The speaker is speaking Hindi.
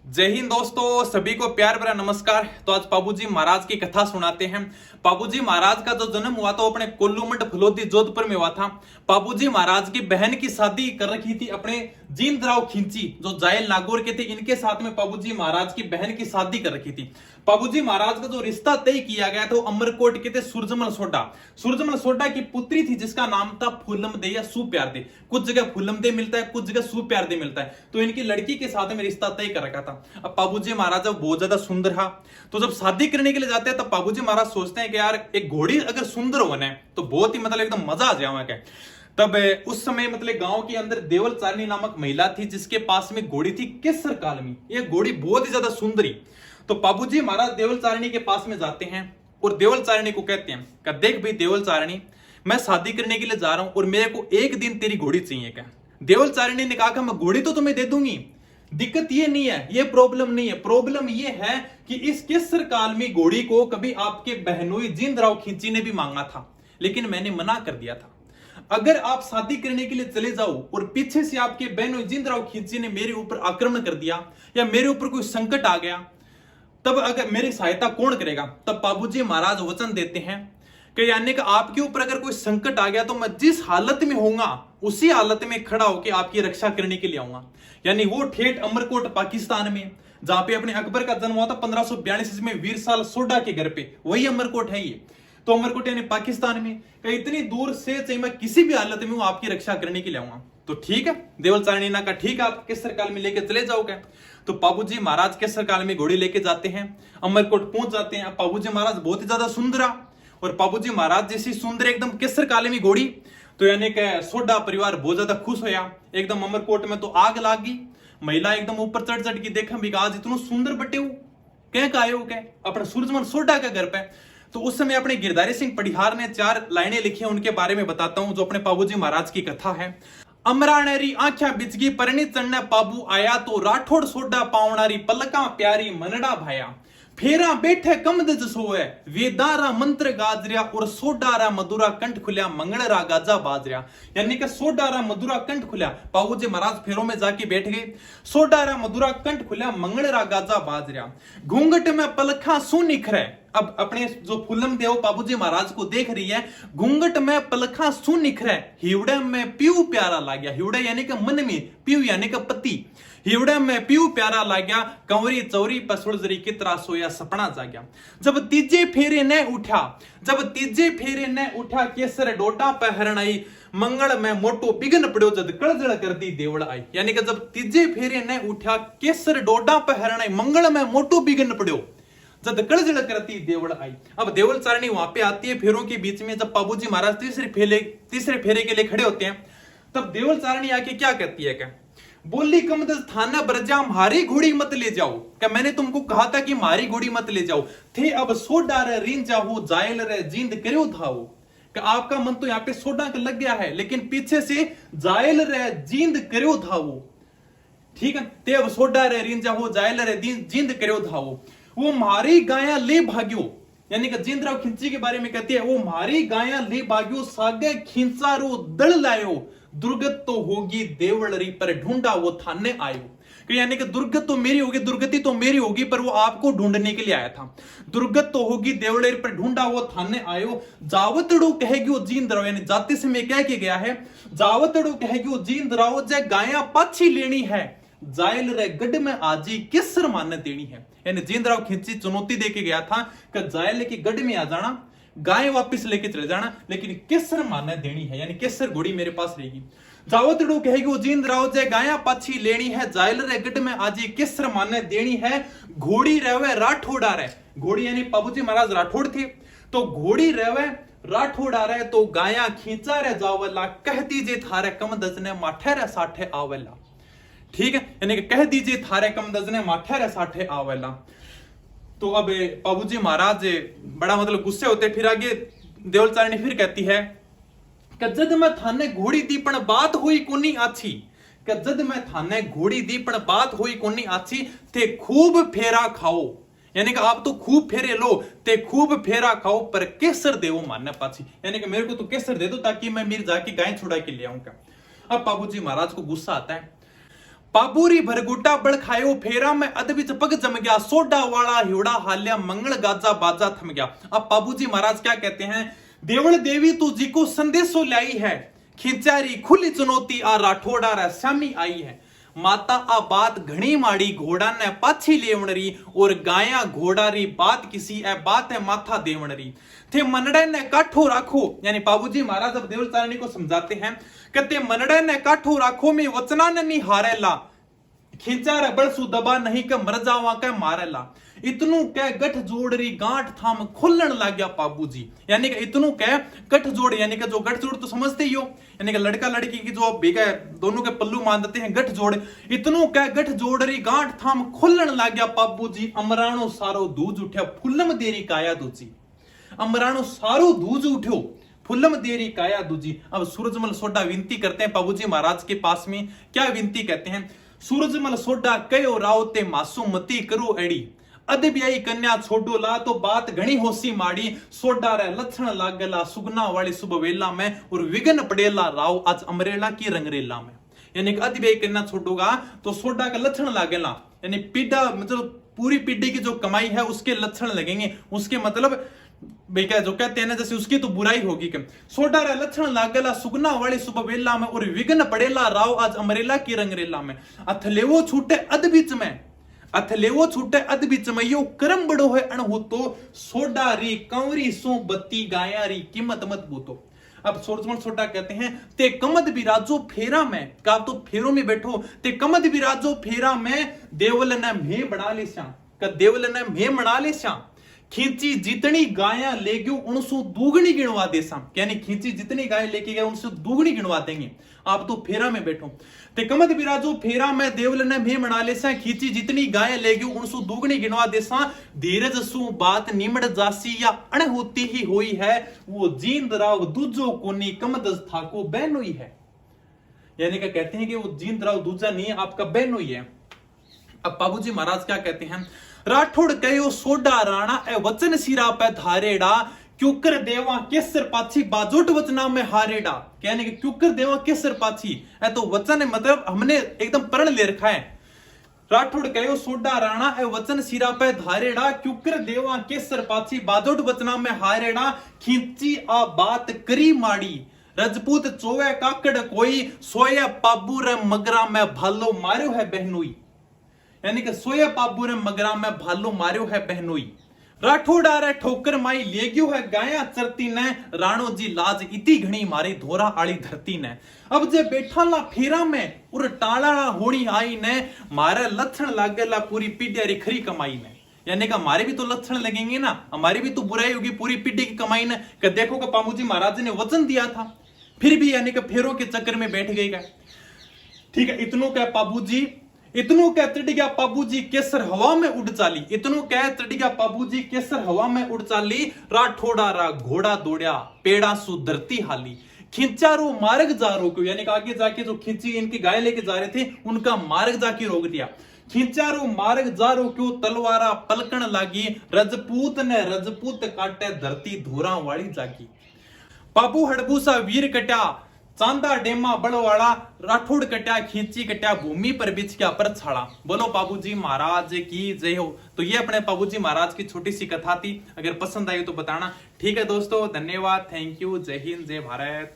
जय हिंद दोस्तों, सभी को प्यार भरा नमस्कार। तो आज बाबूजी महाराज की कथा सुनाते हैं। बाबूजी महाराज का जो जन्म हुआ था वो अपने कोल्लूमंड फलोदी जोधपुर में हुआ था। बाबूजी महाराज की बहन की शादी कर रखी थी अपने जींदराव खिंची जो जायल नागौर के थे, इनके साथ में बाबूजी महाराज की बहन की शादी कर रखी थी। बाबूजी महाराज का जो रिश्ता तय किया गया था वो अमरकोट के थे सूरजमल सोडा की पुत्री थी जिसका नाम था फूलमदे या सुप्यारदे। कुछ जगह फूलमदे मिलता है, कुछ जगह सुप्यारदे मिलता है। तो इनकी लड़की के साथ में रिश्ता तय कर रखा था। अब बाबूजी महाराज जब बहुत ज्यादा सुंदर था तो जब शादी करने के लिए जाते हैं तब बाबूजी महाराज सोचते हैं कि यार एक घोड़ी अगर सुंदर बने तो बहुत ही एकदम मजा आ जाएगा। तब उस समय गांव के अंदर देवल चारनी नामक महिला थी जिसके पास में घोड़ी थी केसर कालमी। ये घोड़ी बहुत ही ज्यादा सुंदरी। तो बाबूजी महाराज देवल चारनी के पास में जाते हैं और देवल चारनी को कहते हैं कि देख भाई देवल चारनी, मैं शादी करने के लिए जा रहा हूं और मेरे को एक दिन तेरी घोड़ी चाहिए। क्या देवल चारनी ने कहा मैं घोड़ी तो तुम्हें दे दूंगी, दिक्कत ये नहीं है, ये प्रॉब्लम नहीं है। प्रॉब्लम ये है कि इस केसर कालमी घोड़ी को कभी आपके बहनोई जींदराव खिंची ने भी मांगा था, लेकिन मैंने मना कर दिया था। अगर आप शादी करने के लिए चले जाओ और पीछे से आपके बहनोई जींदराव खिंची ने मेरे ऊपर आक्रमण कर दिया या मेरे ऊपर कोई संकट आ गया, तब अगर मेरी सहायता कौन करेगा? तब बाबूजी महाराज वचन देते हैं कि यानी कि आपके ऊपर अगर कोई संकट आ गया तो मैं जिस हालत में होऊंगा उसी हालत में खड़ा होकर आपकी रक्षा करने के लिए आऊंगा। यानी वो ठेठ अमरकोट पाकिस्तान में जहां पे अपने अकबर का जन्म हुआ था 1542 में वीरसाल सोडा के घर पे, वही अमरकोट है ये। तो अमरकोट यानी पाकिस्तान में इतनी दूर से चाहे मैं किसी भी हालत में हूं आपकी रक्षा करने के लिए आऊंगा। तो ठीक है, देवल चारनी ना का ठीक है, आप केसर काल में लेके चले जाओगे। तो बाबूजी महाराज केसर काल में घोड़ी लेके जाते हैं, अमरकोट पहुंच जाते हैं। बाबूजी महाराज बहुत ही ज्यादा सुंदरा और बाबूजी महाराज जैसी सुंदर एकदम केसर काले में घोड़ी, तो यानी कि सोडा परिवार बहुत ज्यादा खुश होया। एकदम अमरकोट में तो आग लागी। महिला एकदम ऊपर चढ़ चढ़ के देखा भी आज इतना सुंदर बटे हो क्या का आयो क्या अपने सूरजमल सोडा के घर पे। तो उस समय अपने गिरधारी सिंह पढ़ियार ने 4 लाइनें लिखी हैं, उनके बारे में बताता हूं जो अपने बाबूजी महाराज की कथा है। अमरानेरी आख्या बिजगी परनी चढ़ने पाबू आया तो राठौड़ सोडा पावनारी पलका प्यारी मनड़ा भाया फेरा बैठे कमद सोए वेदारा मंत्र गाजरिया और सोडारा मधुरा कंठ खुलिया मंगलरा गाजा बाजरिया। यानी कि सोडारा मधुरा कंठ खुलिया, बाबूजी महाराज फेरों में जाके बैठ गए। सोडारा मधुरा कंठ खुलिया मंगलरा गाजा बाजरिया घूंघट में पलखा सु निखरे। अब अपने जो फूलम देव बाबूजी महाराज को देख रही है, घूंघट में पलखा सु निखरे हिवड़े में पीऊ प्यारा लाग गया। हिवड़े यानी कि मन में, पीऊ यानी कि पति। हिवड़े में पीऊ प्यारा लाग गया कंवरी चौरी पर सुलझरी कितरा सोया सपना जाग्या। जब तीजे फेरे ने उठा केसर डोडा पे हरण आई मंगल में मोटो बिगन पड़ो जद कड़जड़ कर दी देवड़ आई। यानी कि जब तीजे फेरे ने उठा केसर डोडा पे हरण आई मंगल में मोटो बिगन पड़ो जब कड़जड़ करती देवड़ आई। अब देवल चारनी वहां पे आती है फेरों के बीच में। जब बाबूजी महाराज तीसरे फेरे के लिए खड़े होते हैं तब देवल चारनी आके क्या कहती है, क्या बोली कम थाना बरजा मारी घोड़ी मत ले जाओ। क्या मैंने तुमको कहा था कि मारी घोड़ी मत ले जाओ थे। अब सोडा रे रीन जाओ जायल रे जींद करो था वो। क्या आपका मन तो यहाँ पे सोडा का लग गया है लेकिन पीछे से जायल रे जींद करो था वो। ठीक है, ते अब सोडा रे रीन जाओ जायल रे जींद करो था वो मारी गाया ले भाग्यो। यानी कि जींदराव खिंची के बारे में कहती है वो मारी गाया ले भाग्यो सागे खिंचा रो दल लायो दुर्गत तो होगी देवलरी पर ढूंढा वो थाने आयो। यानी कि दुर्गत तो मेरी होगी, दुर्गति तो मेरी होगी, पर वो आपको ढूंढने के लिए आया था। दुर्गत तो होगी देवलरी पर ढूंढा वो थाने आयो जावतड़ो कहेगी वो जींदराव। यानी जाति से मैं कह के गया है जावतड़ो कहेगी वो जींदराव जय गाया पाछी लेनी है जायल रे गढ़ में आजी केसर माने देनी है। यानी जींदराव खिंची चुनौती देके गया था कि जायल के गढ़ में आ जाना, गाय वापस लेके चले जाना, लेकिन केसर माने देनी है। यानी केसर घोड़ी मेरे पास रहेगी। जावतड़ू कहेगी वो जींदराव जय गाया पाछी लेनी है जायल रे गढ़ में आजी केसर माने देनी है घोड़ी रहवे राठौड़ा रे। घोड़ी यानी बाबूजी महाराज राठौड़ थे, तो घोड़ी रहवे राठौड़ा रे तो गाया खींचा रे जावला कह दीजिए थारे कम दजने माठे रे साठे आवेला। ठीक है, यानी कि कह दीजिए थारे कम दजने माठे रे साठे आवेला। तो अब बाबूजी महाराज बड़ा गुस्से होते। फिर आगे देवल चारनी फिर कहती है कि जद मैं थाने घोड़ी दी पण बात हुई कोनी आछी। कि जद मैं थाने घोड़ी दी पण बात हुई कोनी आछी थे खूब फेरा खाओ। यानी कि आप तो खूब फेरे लो ते खूब फेरा खाओ पर केसर देवो मानने पाछी। यानी कि मेरे को तो केसर दे दो ताकि मैं मेरी जाके गाय छुड़ा के ले आऊंगा। अब बाबूजी महाराज को गुस्सा आता है। पाबूरी भरगुटा बड़ खायो फेरा में अद बिच पग जम गया, सोडा वाला हिवड़ा हाल्या मंगल गाजा बाजा थम गया। अब बाबूजी महाराज क्या कहते हैं, देवल देवी तू जी को संदेशो लाई है, खिंचारी खुली चुनौती आ राठौड़ा रे श्यामी आई है। माता आ बात घणी माड़ी घोड़ा ने पाछी लेवण री, और गाया घोड़ा री बात किसी ए बात है माथा देवण री। थे मनड़े ने काठो राखो, यानी बाबूजी महाराज अब देवल तारणी को समझाते हैं, कहते मनड़े ने काठो राखो में वचना ने नहीं हारेला, खींचा रे बड़सू दबा नहीं के मर जावा के मारेला। इतनू कह गठ जोड़ री गांठ थाम खुलन लग गया बाबूजी, यानी कि इतनू कह गठ जोड़, यानी कि जो गठ जोड़ तो समझते ही हो, यानी कि लड़का लड़की की जो बेगा दोनों के पल्लू मान देते हैं गठ जोड़। इतनू कह गठ जोड़ री गांठ थाम खुलन लग गया बाबूजी, अमराणो सारो दूज उठ्या फुल्लम देरी काया दूजी। अमराणो सारो दूज उठ्यो फुल्लम देरी काया दूजी। अब सूरजमल सोडा विनती करते हैं बाबूजी महाराज के पास में, क्या विनती कहते हैं, सूरजमल सोडा कयो राव ते मासूमती करो एड़ी, अदबियाई कन्या छोडो ला तो बात घणी होसी माड़ी, सोडा रे लक्षण लागला सुगना वाली सुबह वेला में, और विघन पड़ेला राव आज अमरेला की रंगरेला में। यानी कि अदबियाई कन्या छोडोगा तो सोडा का लक्षण लागेला, यानी पीढ़ा मतलब पूरी पीढ़ी की जो कमाई है उसके लक्षण लगेंगे, उसके मतलब बेका जो कहते हैं ना जैसे उसकी तो बुराई होगी कि सोडा रे लक्षण लागेला सुगना वाली सुबह वेला में, और विघन पड़ेला राव आज अमरेला की रंगरेला में। अथलेवो छूटे अद बीच में, अथलेवो छूटे अद बीच में, यो करम बड़ो है अणहु तो, सोडा री कंवरी सो बत्ती गाया री कीमत मत बूतो। अब सूरजमल सोडा कहते हैं, ते कमद बिराजो फेरा में, का तो फेरों में बैठो, ते कमद बिराजो फेरा में, देवल ने मैं बना ले श्याम, का देवल ने मैं बना ले श्याम, खींची जितनी गाया ले गयो उनसे दुगनी गिनवा दे साम, यानी खींची जितनी गाय लेके गए उनसे दुगनी गिनवा देंगे, आप तो फेरा में बैठो। ते कमद बिराजो फेरा में, देवल ने मैं बना ले सा, खींची जितनी गाय ले गयो उनसे दुगनी गिनवा दे सा, धीरज सु बात निमड़ जासी या अण होती ही हुई है, वो जींद राव दूजो कोनी कमद थाको बहनोई है। यानी क्या कहते हैं कि वो जींद राव दूजा नहीं है, आपका बहनोई है। अब बाबूजी महाराज क्या कहते हैं, राठौड़ कहो सोडा राणा ए वचन सिरा पे धारेड़ा, क्यूकर देवा केसर पाछी बाजोट वचना में हारेड़ा। कहने के क्यूकर देवा केसर पाछी है तो वचन है, मतलब हमने एकदम प्रण ले रखा है। राठौड़ कहो सोडा राणा ए वचन सिरा पे धारेड़ा, क्यूकर देवा केसर पाछी बाजोट वचना में हारेड़ा, खींची आ बात करी माड़ी, रजपूत चोवे काकड़ कोई, सोया पाबू रे मगरा में भालो मार्यो है बहनोई। यानी कि सोया पाबू ने मगरा में भालो मार्यो है बहनोई। राठौड़ा रे ठोकर माई ले गयो है गाया चरती ने, राणो जी लाज इती घणी मारी धोरा आली धरती ने। अब जे बैठा ला फेरा में और टाला होनी आई ने, मारे लक्षण लागेला पूरी पीढ़ी री खरी कमाई ने। यानी कि हमारे भी तो लक्षण लगेंगे ना, हमारी भी तो बुराई होगी पूरी पीढ़ी की कमाई ने। कि देखो कि पामूजी महाराज ने वचन दिया था, फिर भी यानी कि फेरों के चक्कर में बैठ गए। ठीक है, इतनों का बाबूजी, इतनू कह तट गया बाबूजी केसर हवा में उड़ चाली, इतनू कह तट गया बाबूजी केसर हवा में उड़ चाली, राठौड़ा रा घोड़ा दौड़या पेड़ा सु धरती हाली, खिंचारो मार्ग जा रोक्यो। यानी आगे जाके जो खिंची इनकी गाय लेके जा रहे थे उनका मार्ग जाके रोक दिया। खिंचारो मार्ग जा रोक्यो तलवारा पलकन लागी, रजपूत ने रजपूत काटे धरती धोरा वाली जागी। बाबू हड़बूसा वीर कट्या चांदा डेमा बड़वाड़ा, राठौड़ कट्या खींची कट्या भूमि पर बिछ गया पर छाड़ा। बोलो बाबूजी महाराज की जय हो। तो ये अपने बाबूजी महाराज की छोटी सी कथा थी, अगर पसंद आई तो बताना। ठीक है दोस्तों, धन्यवाद, थैंक यू, जय हिंद, जय भारत।